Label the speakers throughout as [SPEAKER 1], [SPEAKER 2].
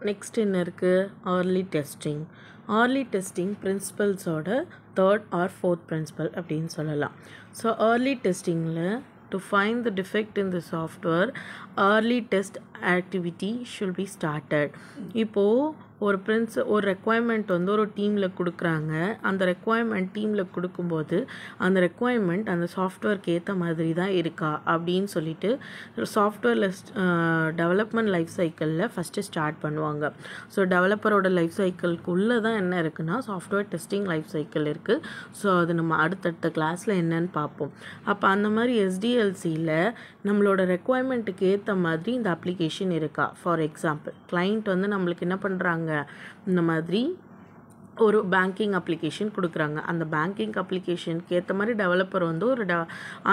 [SPEAKER 1] Next என்ன இருக்குது? early testing. early testing principles-ஓட third or fourth principle அப்படின்னு சொல்லலாம். So early testing-ல to find the defect in the software, early test activity should be started. இப்போது ஒரு requirement வந்து ஒரு டீமில் கொடுக்குறாங்க. அந்த ரெக்குவயர்மெண்ட் டீமில் கொடுக்கும்போது அந்த ரெக்குவயர்மெண்ட் அந்த சாஃப்ட்வேருக்கு ஏற்ற மாதிரி தான் இருக்கா அப்படின்னு சொல்லிட்டு சாஃப்ட்வேரில் டெவலப்மெண்ட் லைஃப் சைக்கிளில் ஃபஸ்ட்டு ஸ்டார்ட் பண்ணுவாங்க. ஸோ டெவலப்பரோட லைஃப் சைக்கிள்குள்ளே தான் என்ன இருக்குன்னா சாஃப்ட்வேர் டெஸ்டிங் லைஃப் சைக்கிள் இருக்குது. ஸோ அது நம்ம அடுத்தடுத்த கிளாஸில் என்னன்னு பார்ப்போம். அப்போ அந்த மாதிரி SDLCயில் நம்மளோட ரெக்குவயர்மெண்ட்டுக்கு ஏற்ற மாதிரி இந்த அப்ளிகேஷன் இருக்கா? ஃபார் எக்ஸாம்பிள் கிளைண்ட் வந்து நம்மளுக்கு என்ன பண்ணுறாங்க, இந்த மாதிரி ஒரு பேங்கிங் அப்ளிகேஷன் கொடுக்குறாங்க. அந்த பேங்கிங் அப்ளிகேஷனுக்கு ஏற்ற மாதிரி டெவலப்பர் வந்து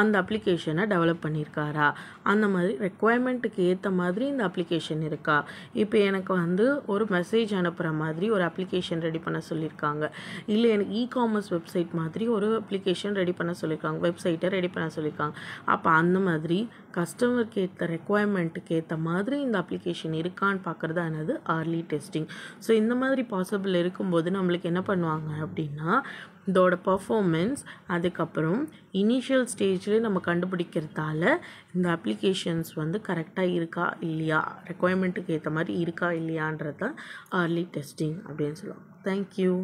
[SPEAKER 1] அந்த அப்ளிகேஷனை டெவலப் பண்ணியிருக்காரா? அந்த மாதிரி ரெக்குவயர்மெண்ட்டுக்கு ஏற்ற மாதிரி இந்த அப்ளிகேஷன் இருக்கா? இப்போ எனக்கு வந்து ஒரு மெசேஜ் அனுப்புகிற மாதிரி ஒரு அப்ளிகேஷன் ரெடி பண்ண சொல்லியிருக்காங்க. இல்லை எனக்கு இ-காமர்ஸ் வெப்சைட் மாதிரி ஒரு அப்ளிகேஷன் ரெடி பண்ண சொல்லியிருக்காங்க, வெப்சைட்டை ரெடி பண்ண சொல்லியிருக்காங்க. அப்போ அந்த மாதிரி கஸ்டமருக்கு ஏற்ற ரெக்குவயர்மெண்ட்டுக்கு ஏற்ற மாதிரி இந்த அப்ளிகேஷன் இருக்கான்னு பார்க்குறது என்னது early testing. ஸோ இந்த மாதிரி பாசிபிள் இருக்கும்போது நம்மளுக்கு என்ன பண்ணுவாங்க அப்படின்னா இதோட பர்ஃபார்மன்ஸ் அதுக்கப்புறம் இனிஷியல் ஸ்டேஜில் நம்ம கண்டுபிடிக்கிறதால இந்த அப்ளிகேஷன்ஸ் வந்து கரெக்டாக இருக்கா இல்லையா, ரெக்குவயர்மெண்ட்டுக்கு ஏற்ற மாதிரி இருக்கா இல்லையான்றது தான் early testing அப்படின்னு சொல்லுவாங்க. தேங்க்யூ.